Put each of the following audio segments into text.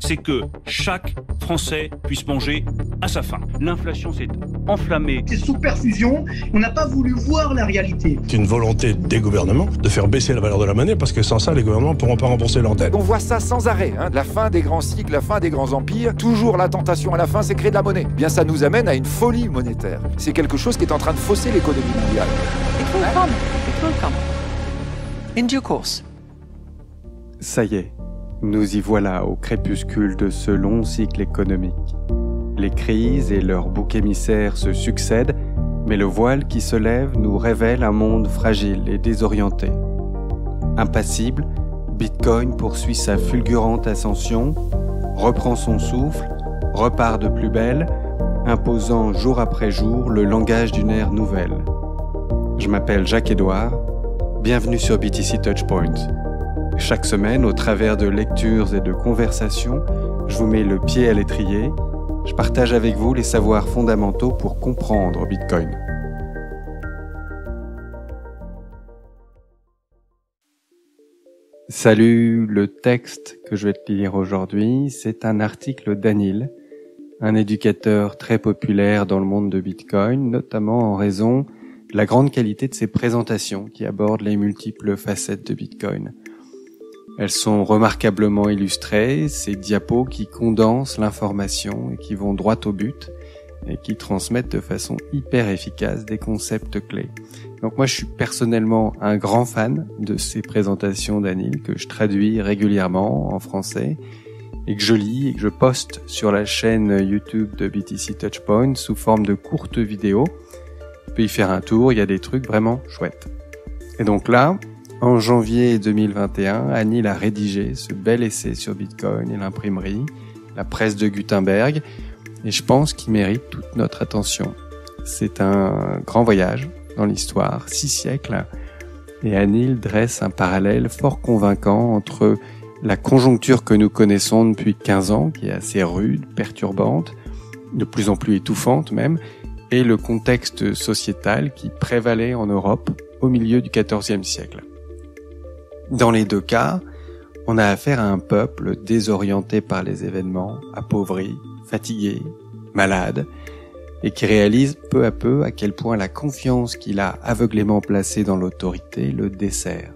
c'est que chaque Français puisse manger à sa faim. L'inflation s'est enflammée. C'est sous perfusion, on n'a pas voulu voir la réalité. C'est une volonté des gouvernements de faire baisser la valeur de la monnaie parce que sans ça, les gouvernements ne pourront pas rembourser leurs dettes. On voit ça sans arrêt, la fin des grands cycles, la fin des grands empires. Toujours la tentation à la fin, c'est créer de la monnaie. Bien, ça nous amène à une folie monétaire. C'est quelque chose qui est en train de fausser l'économie mondiale. It will come. In due course. Ça y est, nous y voilà au crépuscule de ce long cycle économique. Les crises et leurs boucs émissaires se succèdent, mais le voile qui se lève nous révèle un monde fragile et désorienté. Impassible, Bitcoin poursuit sa fulgurante ascension, reprend son souffle, repart de plus belle, imposant jour après jour le langage d'une ère nouvelle. Je m'appelle Jacques-Édouard, bienvenue sur BTC Touchpoint. Chaque semaine, au travers de lectures et de conversations, je vous mets le pied à l'étrier. Je partage avec vous les savoirs fondamentaux pour comprendre Bitcoin. Salut, le texte que je vais te lire aujourd'hui, c'est un article d'Anil, un éducateur très populaire dans le monde de Bitcoin, notamment en raison de la grande qualité de ses présentations qui abordent les multiples facettes de Bitcoin. Elles sont remarquablement illustrées, ces diapos qui condensent l'information et qui vont droit au but et qui transmettent de façon hyper efficace des concepts clés. Donc moi je suis personnellement un grand fan de ces présentations d'Anil que je traduis régulièrement en français et que je lis et que je poste sur la chaîne YouTube de BTC Touchpoint sous forme de courtes vidéos. Tu peux y faire un tour, il y a des trucs vraiment chouettes. Et donc là, en janvier 2021, Anil a rédigé ce bel essai sur Bitcoin et l'imprimerie, la presse de Gutenberg, et je pense qu'il mérite toute notre attention. C'est un grand voyage dans l'histoire, 6 siècles, et Anil dresse un parallèle fort convaincant entre la conjoncture que nous connaissons depuis 15 ans, qui est assez rude, perturbante, de plus en plus étouffante même, et le contexte sociétal qui prévalait en Europe au milieu du XIVe siècle. Dans les deux cas, on a affaire à un peuple désorienté par les événements, appauvri, fatigué, malade, et qui réalise peu à peu à quel point la confiance qu'il a aveuglément placée dans l'autorité le dessert.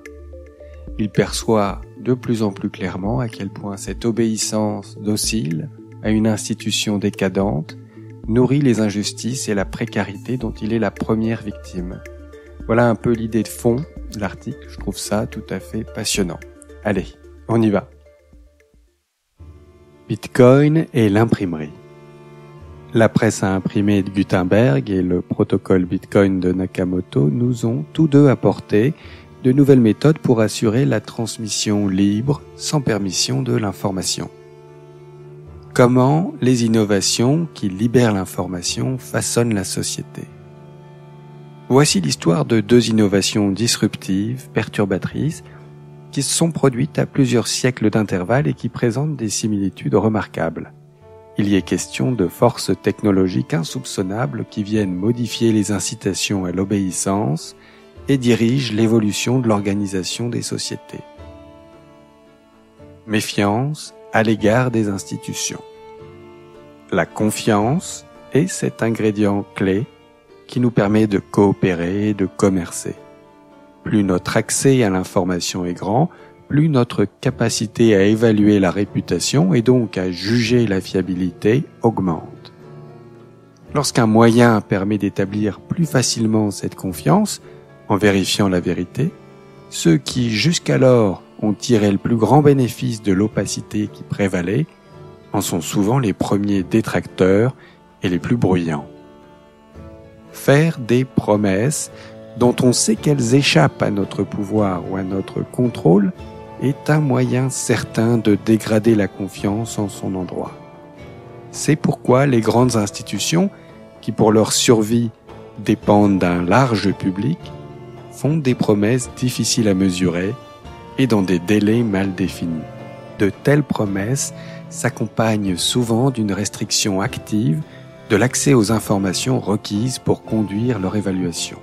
Il perçoit de plus en plus clairement à quel point cette obéissance docile à une institution décadente nourrit les injustices et la précarité dont il est la première victime. Voilà un peu l'idée de fond de l'article, je trouve ça tout à fait passionnant. Allez, on y va. Bitcoin et l'imprimerie. La presse à imprimer de Gutenberg et le protocole Bitcoin de Nakamoto nous ont tous deux apporté de nouvelles méthodes pour assurer la transmission libre, sans permission de l'information. Comment les innovations qui libèrent l'information façonnent la société? Voici l'histoire de deux innovations disruptives, perturbatrices, qui se sont produites à plusieurs siècles d'intervalle et qui présentent des similitudes remarquables. Il y est question de forces technologiques insoupçonnables qui viennent modifier les incitations à l'obéissance et dirigent l'évolution de l'organisation des sociétés. Méfiance à l'égard des institutions. La confiance est cet ingrédient clé qui nous permet de coopérer et de commercer. Plus notre accès à l'information est grand, plus notre capacité à évaluer la réputation et donc à juger la fiabilité augmente. Lorsqu'un moyen permet d'établir plus facilement cette confiance, en vérifiant la vérité, ceux qui jusqu'alors ont tiré le plus grand bénéfice de l'opacité qui prévalait en sont souvent les premiers détracteurs et les plus bruyants. Faire des promesses dont on sait qu'elles échappent à notre pouvoir ou à notre contrôle est un moyen certain de dégrader la confiance en son endroit. C'est pourquoi les grandes institutions, qui pour leur survie dépendent d'un large public, font des promesses difficiles à mesurer et dans des délais mal définis. De telles promesses s'accompagnent souvent d'une restriction active de l'accès aux informations requises pour conduire leur évaluation.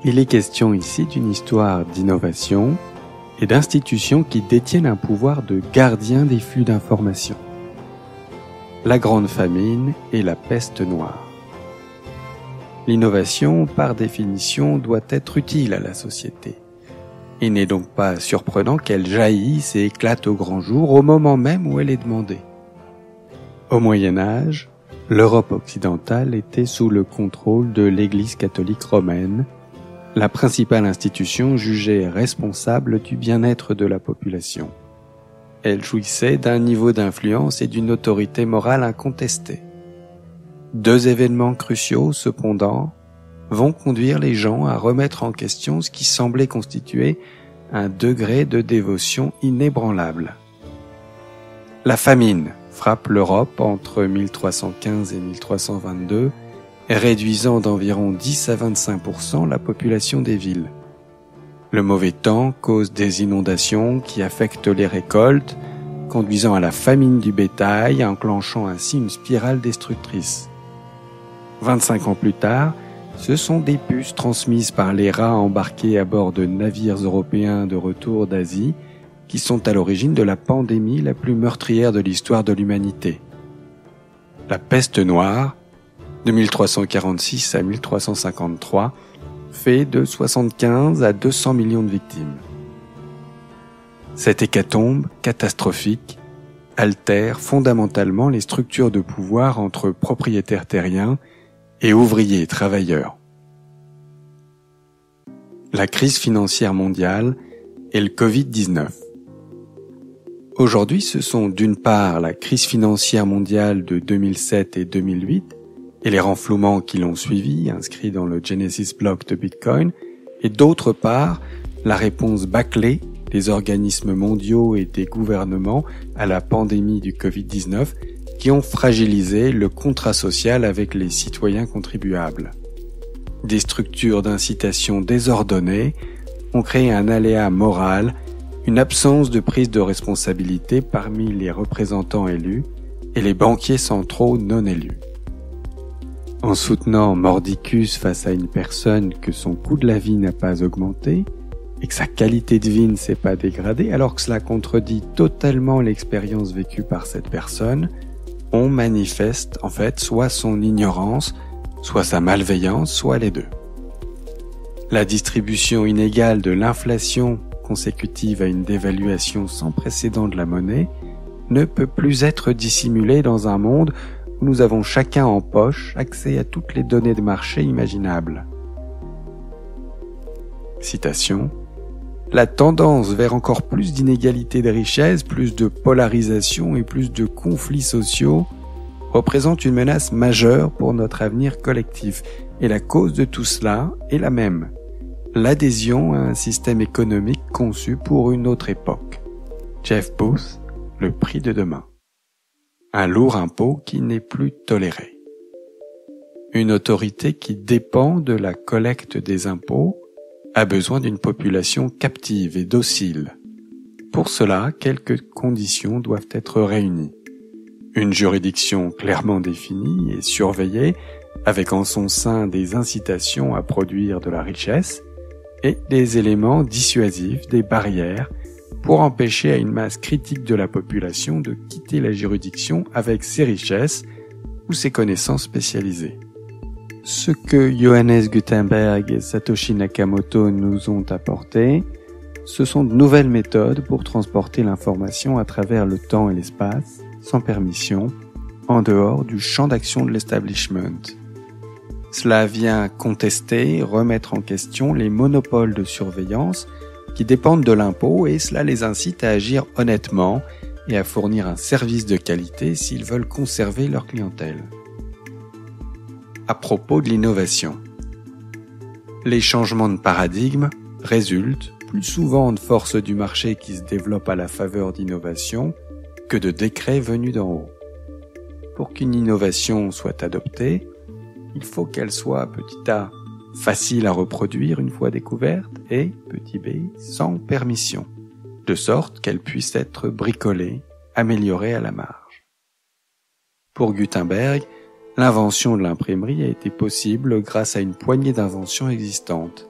Il est question ici d'une histoire d'innovation et d'institutions qui détiennent un pouvoir de gardien des flux d'informations. La Grande Famine et la peste noire. L'innovation, par définition, doit être utile à la société. Il n'est donc pas surprenant qu'elle jaillisse et éclate au grand jour au moment même où elle est demandée. Au Moyen Âge, l'Europe occidentale était sous le contrôle de l'Église catholique romaine, la principale institution jugée responsable du bien-être de la population. Elle jouissait d'un niveau d'influence et d'une autorité morale incontestée. Deux événements cruciaux, cependant, vont conduire les gens à remettre en question ce qui semblait constituer un degré de dévotion inébranlable. La famine frappe l'Europe entre 1315 et 1322, réduisant d'environ 10 à 25% la population des villes. Le mauvais temps cause des inondations qui affectent les récoltes, conduisant à la famine du bétail, enclenchant ainsi une spirale destructrice. 25 ans plus tard, ce sont des puces transmises par les rats embarqués à bord de navires européens de retour d'Asie qui sont à l'origine de la pandémie la plus meurtrière de l'histoire de l'humanité. La peste noire, de 1346 à 1353, fait de 75 à 200 millions de victimes. Cette hécatombe catastrophique altère fondamentalement les structures de pouvoir entre propriétaires terriens et ouvriers et travailleurs. La crise financière mondiale et le Covid-19. Aujourd'hui, ce sont d'une part la crise financière mondiale de 2007 et 2008 et les renflouements qui l'ont suivi, inscrits dans le Genesis Block de Bitcoin, et d'autre part la réponse bâclée des organismes mondiaux et des gouvernements à la pandémie du Covid-19 qui ont fragilisé le contrat social avec les citoyens contribuables. Des structures d'incitation désordonnées ont créé un aléa moral, une absence de prise de responsabilité parmi les représentants élus et les banquiers centraux non élus. En soutenant mordicus face à une personne que son coût de la vie n'a pas augmenté et que sa qualité de vie ne s'est pas dégradée, alors que cela contredit totalement l'expérience vécue par cette personne, on manifeste en fait soit son ignorance, soit sa malveillance, soit les deux. La distribution inégale de l'inflation consécutive à une dévaluation sans précédent de la monnaie ne peut plus être dissimulée dans un monde où nous avons chacun en poche accès à toutes les données de marché imaginables. Citation. La tendance vers encore plus d'inégalités de richesse, plus de polarisation et plus de conflits sociaux représente une menace majeure pour notre avenir collectif. Et la cause de tout cela est la même. L'adhésion à un système économique conçu pour une autre époque. Jeff Booth, Le prix de demain. Un lourd impôt qui n'est plus toléré. Une autorité qui dépend de la collecte des impôts a besoin d'une population captive et docile. Pour cela, quelques conditions doivent être réunies. Une juridiction clairement définie et surveillée, avec en son sein des incitations à produire de la richesse, et des éléments dissuasifs, des barrières, pour empêcher à une masse critique de la population de quitter la juridiction avec ses richesses ou ses connaissances spécialisées. Ce que Johannes Gutenberg et Satoshi Nakamoto nous ont apporté, ce sont de nouvelles méthodes pour transporter l'information à travers le temps et l'espace, sans permission, en dehors du champ d'action de l'establishment. Cela vient contester, remettre en question les monopoles de surveillance qui dépendent de l'impôt et cela les incite à agir honnêtement et à fournir un service de qualité s'ils veulent conserver leur clientèle. À propos de l'innovation. Les changements de paradigme résultent plus souvent de forces du marché qui se développent à la faveur d'innovations que de décrets venus d'en haut. Pour qu'une innovation soit adoptée, il faut qu'elle soit, petit a, facile à reproduire une fois découverte et, petit b, sans permission, de sorte qu'elle puisse être bricolée, améliorée à la marge. Pour Gutenberg, l'invention de l'imprimerie a été possible grâce à une poignée d'inventions existantes.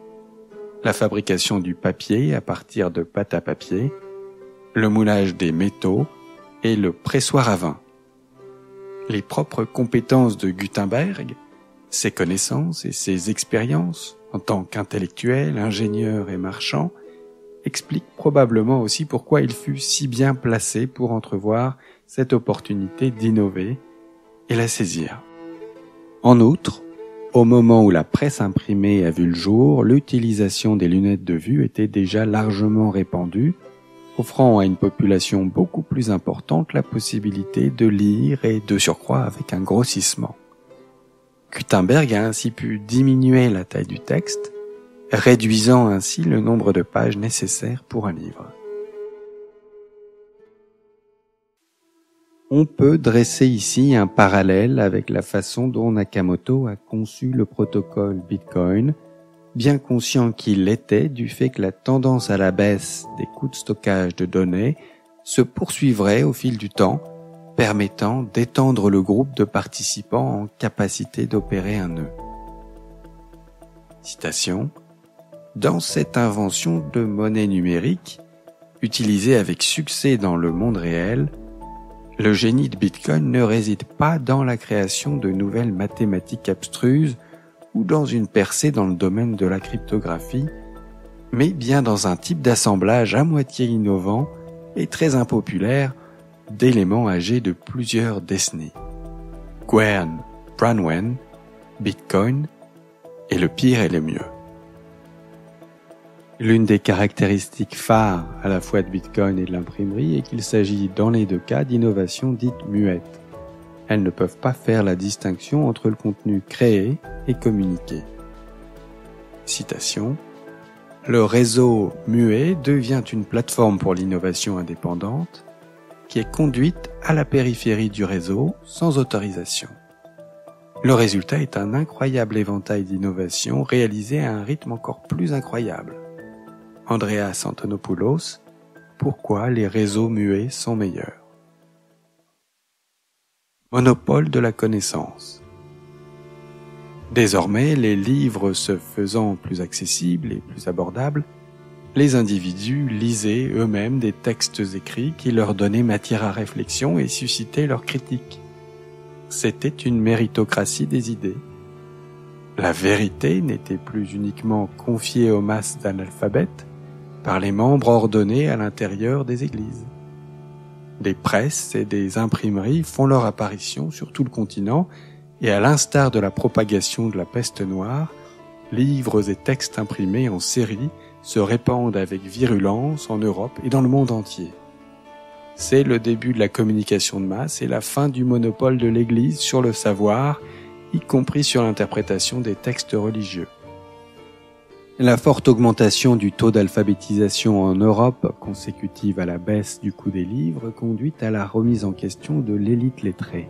la fabrication du papier à partir de pâte à papier, le moulage des métaux et le pressoir à vin. Les propres compétences de Gutenberg, ses connaissances et ses expériences en tant qu'intellectuel, ingénieur et marchand, expliquent probablement aussi pourquoi il fut si bien placé pour entrevoir cette opportunité d'innover et la saisir. En outre, au moment où la presse imprimée a vu le jour, l'utilisation des lunettes de vue était déjà largement répandue, offrant à une population beaucoup plus importante la possibilité de lire et de surcroît avec un grossissement. Gutenberg a ainsi pu diminuer la taille du texte, réduisant ainsi le nombre de pages nécessaires pour un livre. On peut dresser ici un parallèle avec la façon dont Nakamoto a conçu le protocole Bitcoin, bien conscient qu'il était du fait que la tendance à la baisse des coûts de stockage de données se poursuivrait au fil du temps, permettant d'étendre le groupe de participants en capacité d'opérer un nœud. Citation : dans cette invention de monnaie numérique, utilisée avec succès dans le monde réel, le génie de Bitcoin ne réside pas dans la création de nouvelles mathématiques abstruses ou dans une percée dans le domaine de la cryptographie, mais bien dans un type d'assemblage à moitié innovant et très impopulaire d'éléments âgés de plusieurs décennies. Gwen Branwen, Bitcoin, et le pire et le mieux. L'une des caractéristiques phares à la fois de Bitcoin et de l'imprimerie est qu'il s'agit dans les deux cas d'innovations dites muettes. Elles ne peuvent pas faire la distinction entre le contenu créé et communiqué. Citation : le réseau muet devient une plateforme pour l'innovation indépendante qui est conduite à la périphérie du réseau sans autorisation. Le résultat est un incroyable éventail d'innovations réalisées à un rythme encore plus incroyable. Andreas Antonopoulos, pourquoi les réseaux muets sont meilleurs. Monopole de la connaissance. Désormais, les livres se faisant plus accessibles et plus abordables, les individus lisaient eux-mêmes des textes écrits qui leur donnaient matière à réflexion et suscitaient leur critique. C'était une méritocratie des idées. La vérité n'était plus uniquement confiée aux masses d'analphabètes par les membres ordonnés à l'intérieur des églises. Des presses et des imprimeries font leur apparition sur tout le continent et à l'instar de la propagation de la peste noire, livres et textes imprimés en série se répandent avec virulence en Europe et dans le monde entier. C'est le début de la communication de masse et la fin du monopole de l'Église sur le savoir, y compris sur l'interprétation des textes religieux. La forte augmentation du taux d'alphabétisation en Europe, consécutive à la baisse du coût des livres, conduit à la remise en question de l'élite lettrée.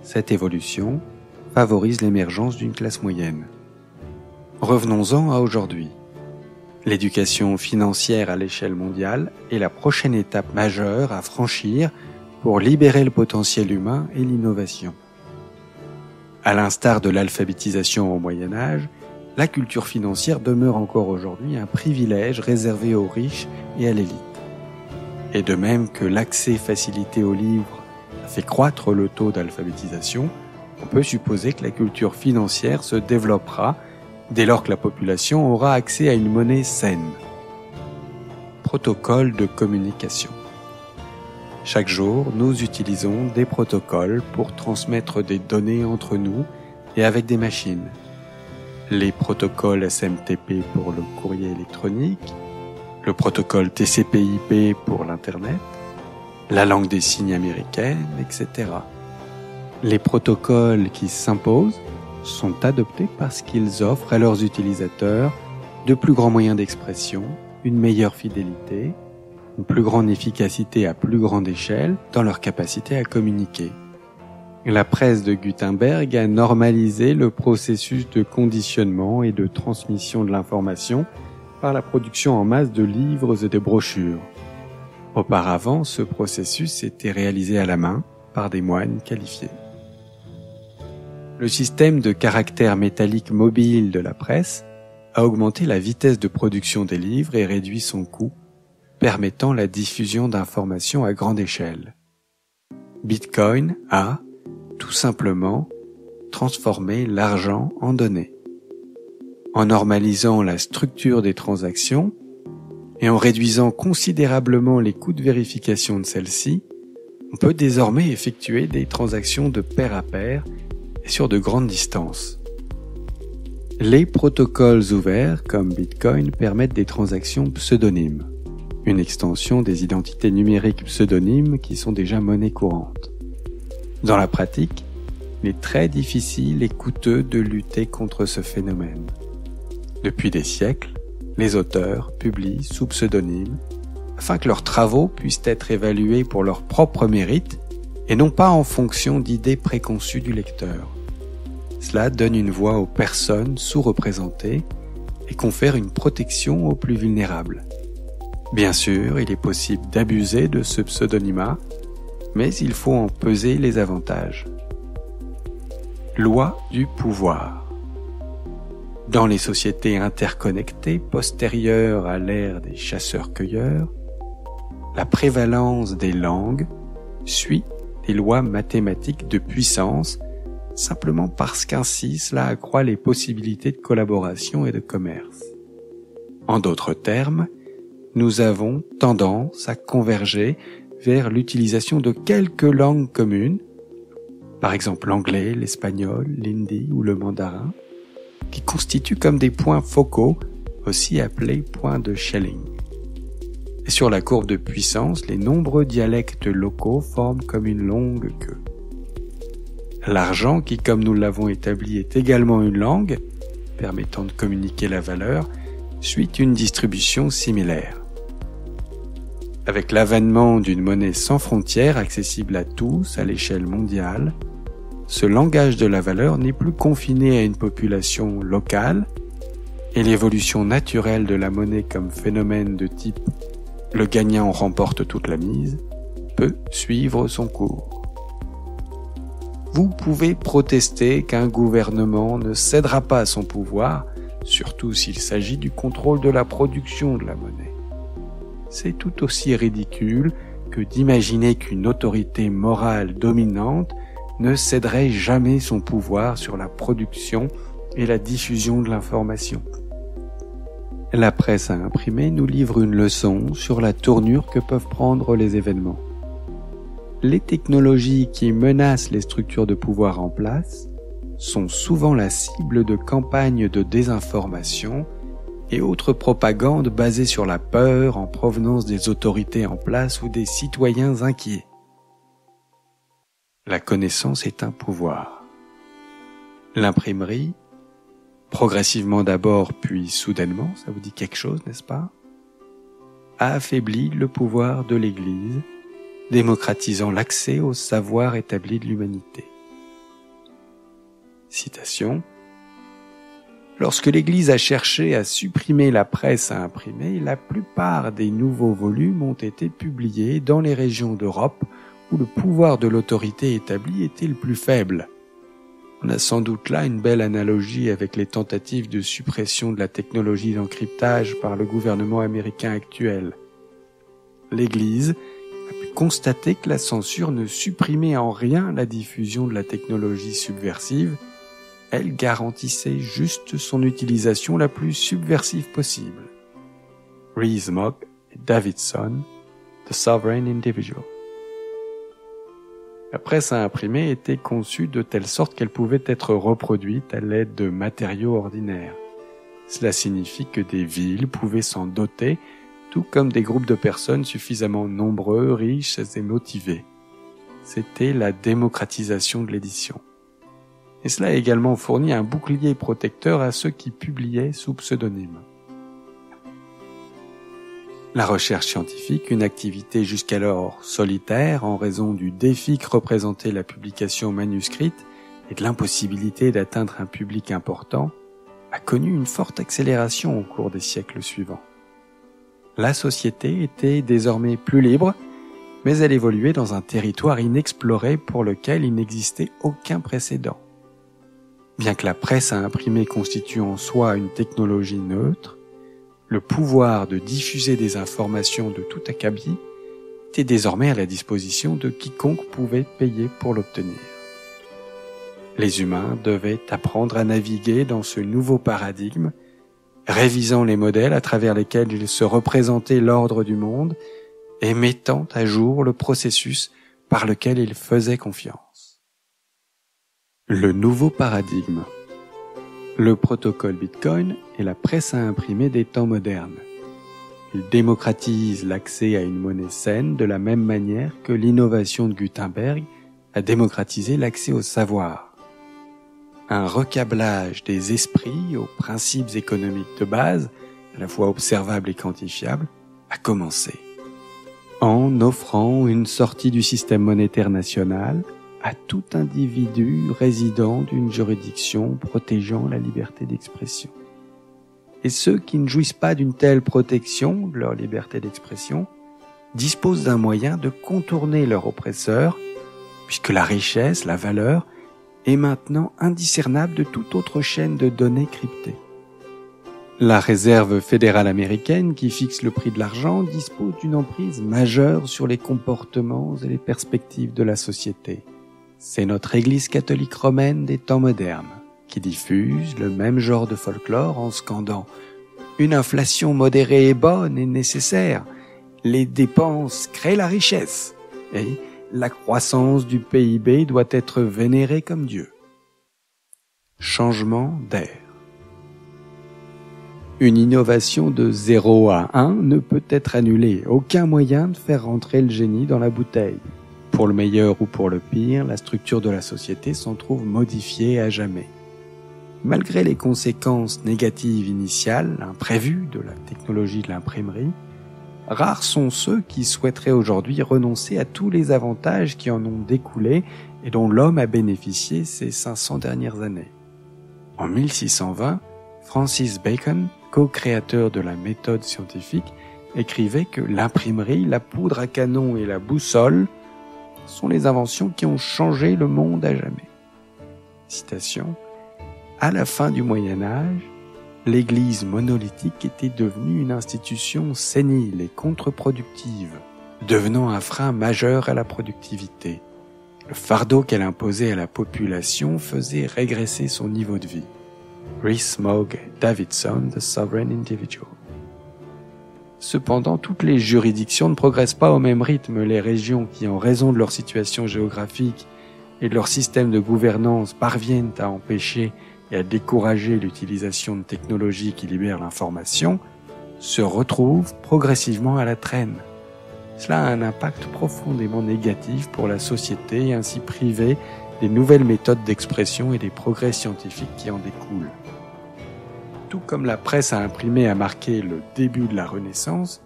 Cette évolution favorise l'émergence d'une classe moyenne. Revenons-en à aujourd'hui. L'éducation financière à l'échelle mondiale est la prochaine étape majeure à franchir pour libérer le potentiel humain et l'innovation. À l'instar de l'alphabétisation au Moyen Âge, la culture financière demeure encore aujourd'hui un privilège réservé aux riches et à l'élite. Et de même que l'accès facilité aux livres a fait croître le taux d'alphabétisation, on peut supposer que la culture financière se développera dès lors que la population aura accès à une monnaie saine. Protocole de communication. Chaque jour, nous utilisons des protocoles pour transmettre des données entre nous et avec des machines. Les protocoles SMTP pour le courrier électronique, le protocole TCP/IP pour l'Internet, la langue des signes américaine, etc. Les protocoles qui s'imposent sont adoptés parce qu'ils offrent à leurs utilisateurs de plus grands moyens d'expression, une meilleure fidélité, une plus grande efficacité à plus grande échelle dans leur capacité à communiquer. La presse de Gutenberg a normalisé le processus de conditionnement et de transmission de l'information par la production en masse de livres et de brochures. Auparavant, ce processus était réalisé à la main par des moines qualifiés. Le système de caractères métalliques mobiles de la presse a augmenté la vitesse de production des livres et réduit son coût, permettant la diffusion d'informations à grande échelle. Bitcoin a, tout simplement, transformé l'argent en données. En normalisant la structure des transactions et en réduisant considérablement les coûts de vérification de celles-ci, on peut désormais effectuer des transactions de pair à pair et sur de grandes distances. Les protocoles ouverts, comme Bitcoin, permettent des transactions pseudonymes, une extension des identités numériques pseudonymes qui sont déjà monnaie courante. Dans la pratique, il est très difficile et coûteux de lutter contre ce phénomène. Depuis des siècles, les auteurs publient sous pseudonyme afin que leurs travaux puissent être évalués pour leur propre mérite et non pas en fonction d'idées préconçues du lecteur. Cela donne une voix aux personnes sous-représentées et confère une protection aux plus vulnérables. Bien sûr, il est possible d'abuser de ce pseudonymat, mais il faut en peser les avantages. Loi du pouvoir. Dans les sociétés interconnectées postérieures à l'ère des chasseurs-cueilleurs, la prévalence des langues suit des lois mathématiques de puissance simplement parce qu'ainsi cela accroît les possibilités de collaboration et de commerce. En d'autres termes, nous avons tendance à converger vers l'utilisation de quelques langues communes, par exemple l'anglais, l'espagnol, l'hindi ou le mandarin, qui constituent comme des points focaux, aussi appelés points de Schelling. Et sur la courbe de puissance, les nombreux dialectes locaux forment comme une longue queue. L'argent, qui comme nous l'avons établi est également une langue, permettant de communiquer la valeur, suit une distribution similaire. Avec l'avènement d'une monnaie sans frontières accessible à tous à l'échelle mondiale, ce langage de la valeur n'est plus confiné à une population locale et l'évolution naturelle de la monnaie comme phénomène de type « le gagnant remporte toute la mise » peut suivre son cours. Vous pouvez protester qu'un gouvernement ne cédera pas à son pouvoir, surtout s'il s'agit du contrôle de la production de la monnaie. C'est tout aussi ridicule que d'imaginer qu'une autorité morale dominante ne céderait jamais son pouvoir sur la production et la diffusion de l'information. La presse à imprimer nous livre une leçon sur la tournure que peuvent prendre les événements. Les technologies qui menacent les structures de pouvoir en place sont souvent la cible de campagnes de désinformation et autres propagandes basées sur la peur en provenance des autorités en place ou des citoyens inquiets. La connaissance est un pouvoir. L'imprimerie, progressivement d'abord puis soudainement, ça vous dit quelque chose, n'est-ce pas, a affaibli le pouvoir de l'Église, démocratisant l'accès au savoir établi de l'humanité. Citation. Lorsque l'Église a cherché à supprimer la presse à imprimer, la plupart des nouveaux volumes ont été publiés dans les régions d'Europe où le pouvoir de l'autorité établie était le plus faible. On a sans doute là une belle analogie avec les tentatives de suppression de la technologie d'encryptage par le gouvernement américain actuel. L'Église a pu constater que la censure ne supprimait en rien la diffusion de la technologie subversive, elle garantissait juste son utilisation la plus subversive possible. Rees-Mogg et Davidson, The Sovereign Individual. La presse à imprimer était conçue de telle sorte qu'elle pouvait être reproduite à l'aide de matériaux ordinaires. Cela signifie que des villes pouvaient s'en doter, tout comme des groupes de personnes suffisamment nombreux, riches et motivés. C'était la démocratisation de l'édition. Et cela a également fourni un bouclier protecteur à ceux qui publiaient sous pseudonyme. La recherche scientifique, une activité jusqu'alors solitaire en raison du défi que représentait la publication manuscrite et de l'impossibilité d'atteindre un public important, a connu une forte accélération au cours des siècles suivants. La société était désormais plus libre, mais elle évoluait dans un territoire inexploré pour lequel il n'existait aucun précédent. Bien que la presse à imprimer constitue en soi une technologie neutre, le pouvoir de diffuser des informations de tout acabit était désormais à la disposition de quiconque pouvait payer pour l'obtenir. Les humains devaient apprendre à naviguer dans ce nouveau paradigme, révisant les modèles à travers lesquels ils se représentaient l'ordre du monde et mettant à jour le processus par lequel ils faisaient confiance. Le nouveau paradigme. Le protocole Bitcoin est la presse à imprimer des temps modernes. Il démocratise l'accès à une monnaie saine de la même manière que l'innovation de Gutenberg a démocratisé l'accès au savoir. Un recablage des esprits aux principes économiques de base, à la fois observables et quantifiables, a commencé. En offrant une sortie du système monétaire national à tout individu résident d'une juridiction protégeant la liberté d'expression. Et ceux qui ne jouissent pas d'une telle protection de leur liberté d'expression disposent d'un moyen de contourner leur oppresseur, puisque la richesse, la valeur, est maintenant indiscernable de toute autre chaîne de données cryptées. La Réserve fédérale américaine, qui fixe le prix de l'argent, dispose d'une emprise majeure sur les comportements et les perspectives de la société. C'est notre Église catholique romaine des temps modernes, qui diffuse le même genre de folklore en scandant « Une inflation modérée est bonne et nécessaire. Les dépenses créent la richesse. » et « La croissance du PIB doit être vénérée comme Dieu. » Changement d'air. Une innovation de 0 à 1 ne peut être annulée. Aucun moyen de faire rentrer le génie dans la bouteille. Pour le meilleur ou pour le pire, la structure de la société s'en trouve modifiée à jamais. Malgré les conséquences négatives initiales, imprévues de la technologie de l'imprimerie, rares sont ceux qui souhaiteraient aujourd'hui renoncer à tous les avantages qui en ont découlé et dont l'homme a bénéficié ces 500 dernières années. En 1620, Francis Bacon, co-créateur de la méthode scientifique, écrivait que l'imprimerie, la poudre à canon et la boussole sont les inventions qui ont changé le monde à jamais. Citation. À la fin du Moyen-Âge, l'Église monolithique était devenue une institution sénile et contre-productive, devenant un frein majeur à la productivité. Le fardeau qu'elle imposait à la population faisait régresser son niveau de vie. Rees-Mogg Davidson, The Sovereign Individual. Cependant, toutes les juridictions ne progressent pas au même rythme. Les régions qui, en raison de leur situation géographique et de leur système de gouvernance, parviennent à empêcher et à décourager l'utilisation de technologies qui libèrent l'information, se retrouvent progressivement à la traîne. Cela a un impact profondément négatif pour la société et ainsi privée des nouvelles méthodes d'expression et des progrès scientifiques qui en découlent. Tout comme la presse à imprimer a marqué le début de la Renaissance,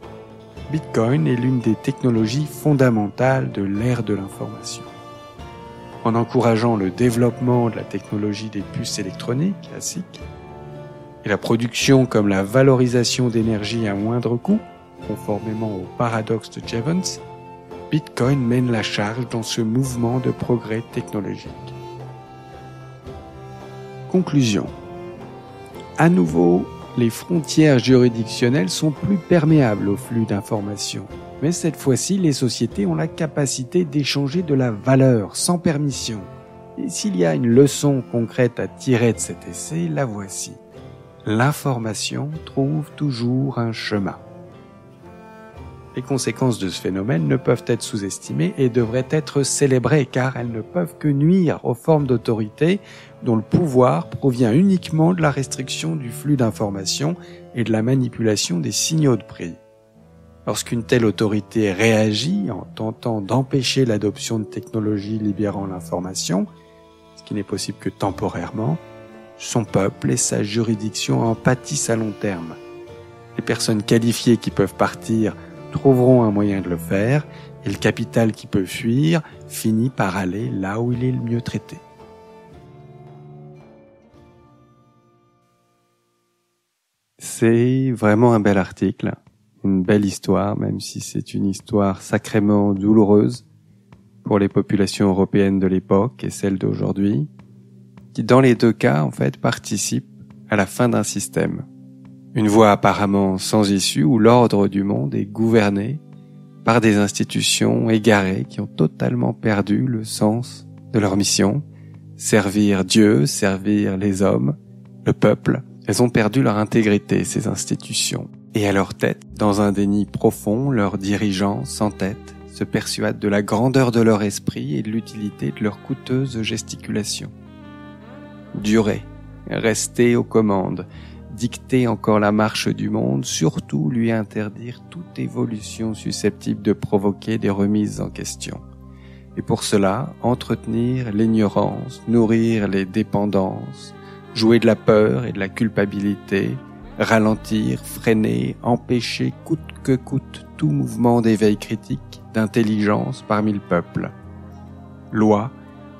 Bitcoin est l'une des technologies fondamentales de l'ère de l'information. En encourageant le développement de la technologie des puces électroniques classiques et la production comme la valorisation d'énergie à moindre coût, conformément au paradoxe de Jevons, Bitcoin mène la charge dans ce mouvement de progrès technologique. Conclusion. À nouveau, les frontières juridictionnelles sont plus perméables au flux d'informations. Mais cette fois-ci, les sociétés ont la capacité d'échanger de la valeur sans permission. Et s'il y a une leçon concrète à tirer de cet essai, la voici. L'information trouve toujours un chemin. Les conséquences de ce phénomène ne peuvent être sous-estimées et devraient être célébrées car elles ne peuvent que nuire aux formes d'autorité dont le pouvoir provient uniquement de la restriction du flux d'informations et de la manipulation des signaux de prix. Lorsqu'une telle autorité réagit en tentant d'empêcher l'adoption de technologies libérant l'information, ce qui n'est possible que temporairement, son peuple et sa juridiction en pâtissent à long terme. Les personnes qualifiées qui peuvent partir trouveront un moyen de le faire, et le capital qui peut fuir finit par aller là où il est le mieux traité. C'est vraiment un bel article, une belle histoire, même si c'est une histoire sacrément douloureuse pour les populations européennes de l'époque et celles d'aujourd'hui. qui dans les deux cas, en fait, participe à la fin d'un système. Une voie apparemment sans issue où l'ordre du monde est gouverné par des institutions égarées qui ont totalement perdu le sens de leur mission, servir Dieu, servir les hommes, le peuple. Elles ont perdu leur intégrité, ces institutions. Et à leur tête, dans un déni profond, leurs dirigeants s'entêtent, se persuadent de la grandeur de leur esprit et de l'utilité de leurs coûteuses gesticulations. Durer, rester aux commandes, dicter encore la marche du monde, surtout lui interdire toute évolution susceptible de provoquer des remises en question. Et pour cela, entretenir l'ignorance, nourrir les dépendances, jouer de la peur et de la culpabilité, ralentir, freiner, empêcher coûte que coûte tout mouvement d'éveil critique, d'intelligence parmi le peuple. Loi,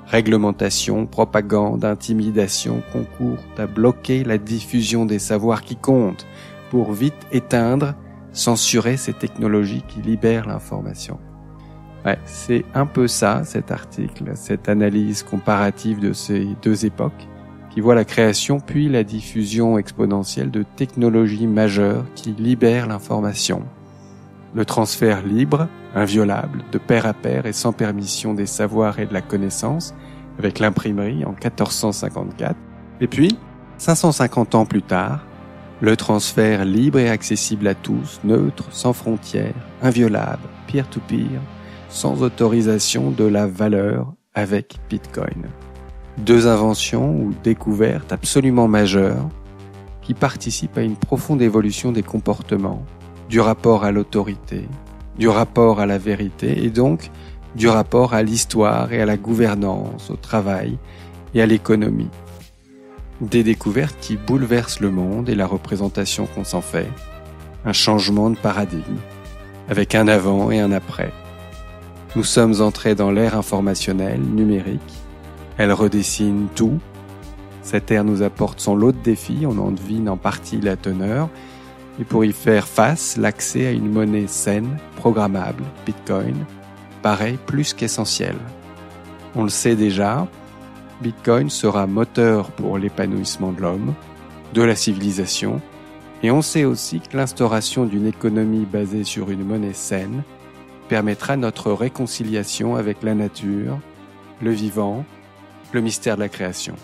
réglementation, propagande, intimidation concourent à bloquer la diffusion des savoirs qui comptent pour vite éteindre, censurer ces technologies qui libèrent l'information. Ouais, c'est un peu ça, cet article, cette analyse comparative de ces deux époques qui voit la création puis la diffusion exponentielle de technologies majeures qui libèrent l'information. Le transfert libre, inviolable, de pair à pair et sans permission des savoirs et de la connaissance, avec l'imprimerie en 1454. Et puis, 550 ans plus tard, le transfert libre et accessible à tous, neutre, sans frontières, inviolable, peer-to-peer, sans autorisation de la valeur avec Bitcoin. Deux inventions ou découvertes absolument majeures qui participent à une profonde évolution des comportements, du rapport à l'autorité, du rapport à la vérité et donc du rapport à l'histoire et à la gouvernance, au travail et à l'économie. Des découvertes qui bouleversent le monde et la représentation qu'on s'en fait, un changement de paradigme, avec un avant et un après. Nous sommes entrés dans l'ère informationnelle, numérique. Elle redessine tout. Cette ère nous apporte son lot de défis, on en devine en partie la teneur. Et pour y faire face, l'accès à une monnaie saine, programmable, Bitcoin, paraît plus qu'essentiel. On le sait déjà, Bitcoin sera moteur pour l'épanouissement de l'homme, de la civilisation, et on sait aussi que l'instauration d'une économie basée sur une monnaie saine permettra notre réconciliation avec la nature, le vivant, le mystère de la création.